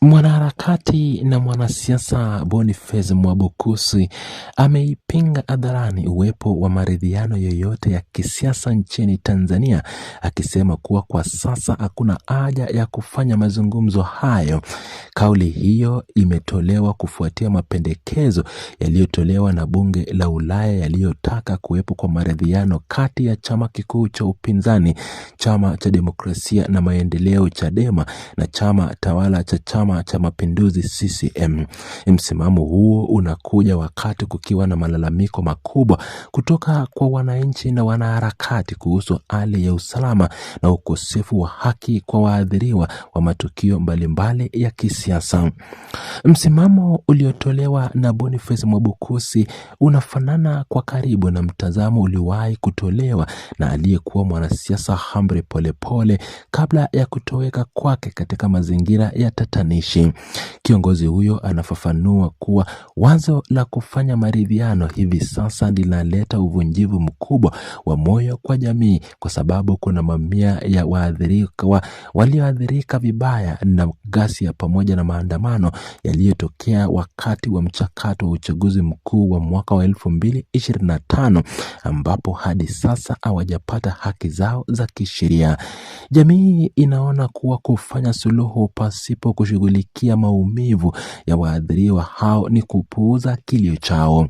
Mwanaharakati na mwanasiasa Boniface Mwabukusi ameipinga hadharani uwepo wa maridhiano yoyote ya kisiasa nchini Tanzania, akisema kuwa kwa sasa hakuna haja ya kufanya mazungumzo hayo. Kauli hiyo imetolewa kufuatia mapendekezo yaliyotolewa na bunge la Ulaya yaliyotaka kuwepo kwa maridhiano kati ya chama kikuu cha upinzani, Chama cha Demokrasia na Maendeleo Chadema, na chama tawala cha Chama cha Mapinduzi CCM. Msimamo huo unakuja wakati kukiwa na malalamiko makubwa kutoka kwa wananchi na wanaharakati kuhusu hali ya usalama na ukosefu wa haki kwa waathiriwa wa matukio mbalimbali ya kisiasa. Msimamo uliotolewa na Boniface Mwabukusi unafanana kwa karibu na mtazamo uliwahi kutolewa na aliyekuwa mwanasiasa Humphrey Polepole kabla ya kutoweka kwake katika mazingira ya tatanishi. Kiongozi huyo anafafanua kuwa wazo la kufanya maridhiano hivi sasa linaleta uvunjivu mkubwa wa moyo kwa jamii, kwa sababu kuna mamia ya walioathirika vibaya na ghasia pamoja na maandamano yaliyotokea wakati wa mchakato wa uchaguzi mkuu wa mwaka wa 2025 ambapo hadi sasa hawajapata haki zao za kisheria. Jamii inaona kuwa kufanya suluhu pasipo kushughulikia maumivu ya waathiriwa hao ni kupuuza kilio chao.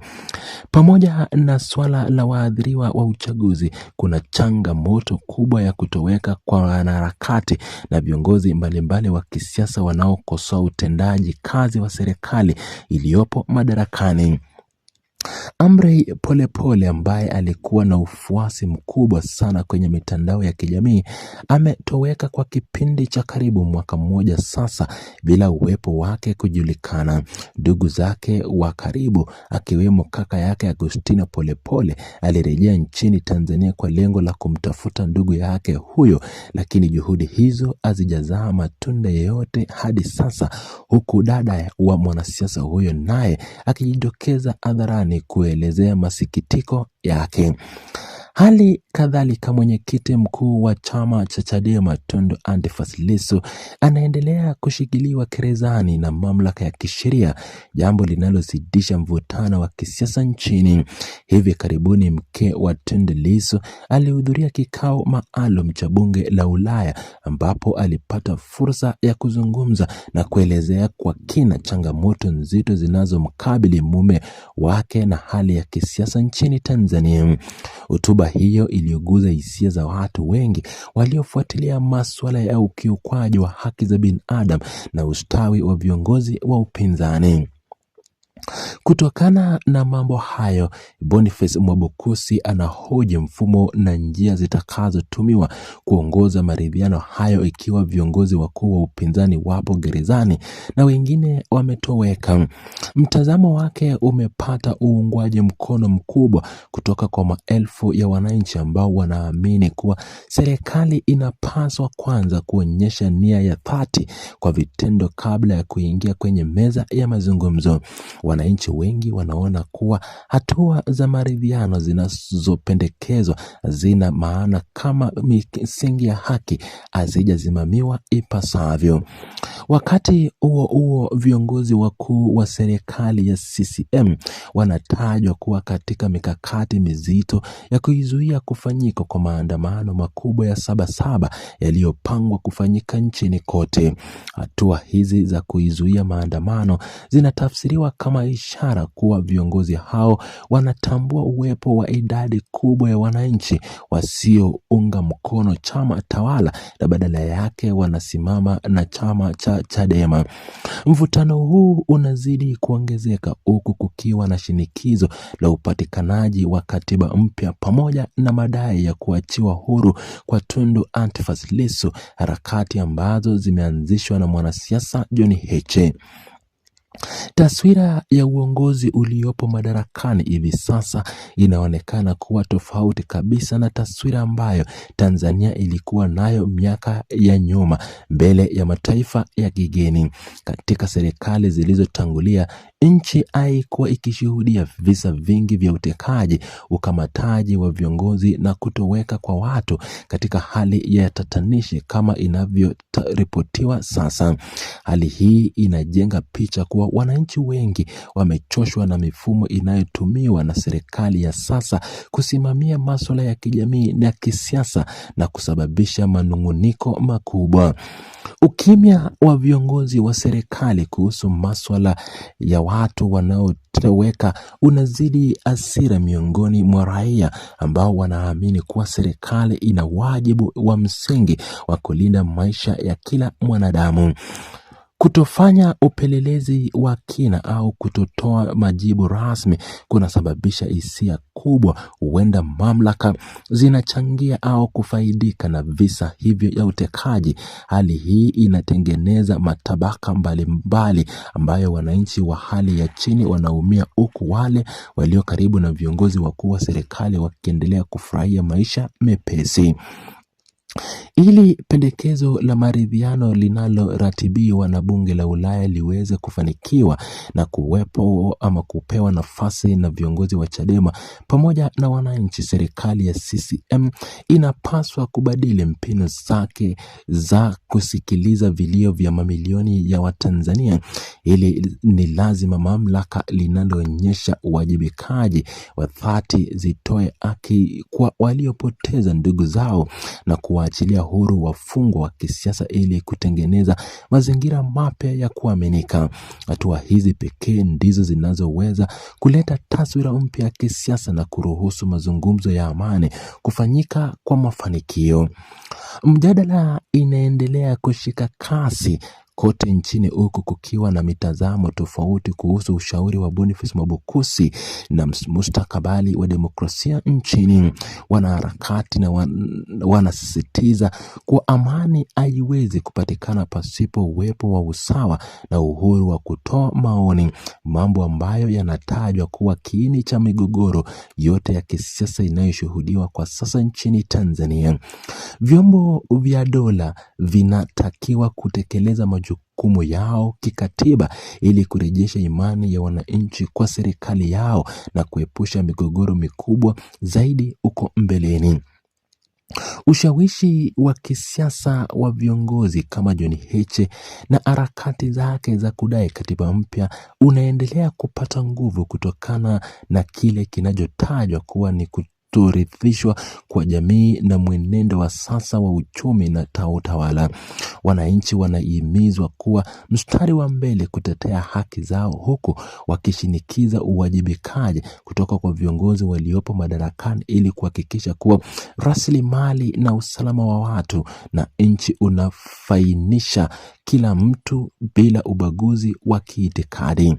Pamoja na swala la waathiriwa wa uchaguzi, kuna changamoto kubwa ya kutoweka kwa wanaharakati na viongozi mbalimbali wa kisiasa wanaokosoa utendaji kazi wa serikali iliyopo madarakani. Humphrey Polepole ambaye alikuwa na ufuasi mkubwa sana kwenye mitandao ya kijamii ametoweka kwa kipindi cha karibu mwaka mmoja sasa bila uwepo wake kujulikana. Ndugu zake wa karibu akiwemo kaka yake Agostino Polepole alirejea nchini Tanzania kwa lengo la kumtafuta ndugu yake huyo, lakini juhudi hizo hazijazaa matunda yoyote hadi sasa, huku dada wa mwanasiasa huyo naye akijitokeza hadharani kuelezea masikitiko yake. Hali kadhalika mwenyekiti mkuu wa chama cha Chadema Tundu Antipas Lissu anaendelea kushikiliwa gerezani na mamlaka ya kisheria, jambo linalozidisha mvutano wa kisiasa nchini. Hivi karibuni mke wa Tundu Lissu alihudhuria kikao maalum cha bunge la Ulaya ambapo alipata fursa ya kuzungumza na kuelezea kwa kina changamoto nzito zinazomkabili mume wake na hali ya kisiasa nchini Tanzania. Hotuba hiyo iliguza hisia za watu wengi waliofuatilia masuala ya ukiukwaji wa haki za binadamu na ustawi wa viongozi wa upinzani. Kutokana na mambo hayo, Boniface Mwabukusi anahoji mfumo na njia zitakazotumiwa kuongoza maridhiano hayo ikiwa viongozi wakuu wa upinzani wapo gerezani na wengine wametoweka. Mtazamo wake umepata uungwaji mkono mkubwa kutoka kwa maelfu ya wananchi ambao wanaamini kuwa serikali inapaswa kwanza kuonyesha nia ya dhati kwa vitendo kabla ya kuingia kwenye meza ya mazungumzo. Wananchi wengi wanaona kuwa hatua za maridhiano zinazopendekezwa zina maana kama misingi ya haki hazijasimamiwa ipasavyo. Wakati huo huo, viongozi wakuu wa serikali ya CCM wanatajwa kuwa katika mikakati mizito ya kuizuia kufanyika kwa maandamano makubwa ya Sabasaba yaliyopangwa kufanyika nchini kote. Hatua hizi za kuizuia maandamano zinatafsiriwa kama ishara kuwa viongozi hao wanatambua uwepo wa idadi kubwa ya wananchi wasiounga mkono chama tawala na badala yake wanasimama na chama cha Chadema. Mvutano huu unazidi kuongezeka huku kukiwa na shinikizo la upatikanaji wa katiba mpya pamoja na madai ya kuachiwa huru kwa Tundu Antipas Lissu, harakati ambazo zimeanzishwa na mwanasiasa John Heche. Taswira ya uongozi uliopo madarakani hivi sasa inaonekana kuwa tofauti kabisa na taswira ambayo Tanzania ilikuwa nayo miaka ya nyuma mbele ya mataifa ya kigeni. Katika serikali zilizotangulia, nchi haikuwa ikishuhudia visa vingi vya utekaji, ukamataji wa viongozi na kutoweka kwa watu katika hali ya tatanishi kama inavyoripotiwa sasa. Hali hii inajenga picha kuwa wananchi wengi wamechoshwa na mifumo inayotumiwa na serikali ya sasa kusimamia masuala ya kijamii na kisiasa na kusababisha manunguniko makubwa. Ukimya wa viongozi wa serikali kuhusu masuala ya watu wanaotoweka unazidi hasira miongoni mwa raia ambao wanaamini kuwa serikali ina wajibu wa msingi wa kulinda maisha ya kila mwanadamu. Kutofanya upelelezi wa kina au kutotoa majibu rasmi kunasababisha hisia kubwa. Huenda mamlaka zinachangia au kufaidika na visa hivyo ya utekaji. Hali hii inatengeneza matabaka mbalimbali ambayo wananchi wa hali ya chini wanaumia, huku wale walio karibu na viongozi wakuu wa serikali wakiendelea kufurahia maisha mepesi. Ili pendekezo la maridhiano linaloratibiwa na bunge la Ulaya liweze kufanikiwa na kuwepo ama kupewa nafasi na viongozi wa Chadema pamoja na wananchi, serikali ya CCM inapaswa kubadili mbinu zake za kusikiliza vilio vya mamilioni ya Watanzania. Ili ni lazima mamlaka linaloonyesha uwajibikaji wa dhati zitoe haki kwa waliopoteza ndugu zao na kuwaachilia huru wafungwa wa kisiasa ili kutengeneza mazingira mapya ya kuaminika. Hatua hizi pekee ndizo zinazoweza kuleta taswira mpya ya kisiasa na kuruhusu mazungumzo ya amani kufanyika kwa mafanikio. Mjadala inaendelea kushika kasi kote nchini, huku kukiwa na mitazamo tofauti kuhusu ushauri wa Boniface Mwabukusi na mustakabali wa demokrasia nchini. Wanaharakati na wanasisitiza kuwa amani haiwezi kupatikana pasipo uwepo wa usawa na uhuru wa kutoa maoni, mambo ambayo yanatajwa kuwa kiini cha migogoro yote ya kisiasa inayoshuhudiwa kwa sasa nchini Tanzania. Vyombo vya dola vinatakiwa kutekeleza majukumu yao kikatiba ili kurejesha imani ya wananchi kwa serikali yao na kuepusha migogoro mikubwa zaidi huko mbeleni. Ushawishi wa kisiasa wa viongozi kama John Heche na harakati zake za kudai katiba mpya unaendelea kupata nguvu kutokana na kile kinachotajwa kuwa ni kutorithishwa kwa jamii na mwenendo wa sasa wa uchumi na utawala. Wananchi wanahimizwa kuwa mstari wa mbele kutetea haki zao, huku wakishinikiza uwajibikaji kutoka kwa viongozi waliopo madarakani ili kuhakikisha kuwa rasilimali na usalama wa watu na nchi unafainisha kila mtu bila ubaguzi wa kiitikadi.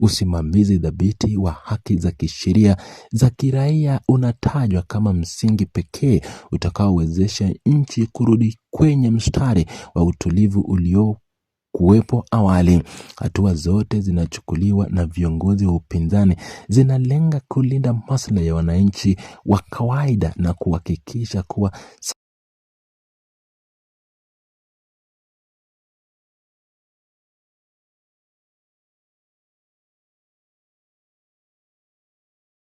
Usimamizi dhabiti wa haki za kisheria za kiraia unatajwa kama msingi pekee utakaowezesha nchi kurudi kwenye mstari wa utulivu uliokuwepo awali. Hatua zote zinachukuliwa na viongozi wa upinzani zinalenga kulinda maslahi ya wananchi wa kawaida na kuhakikisha kuwa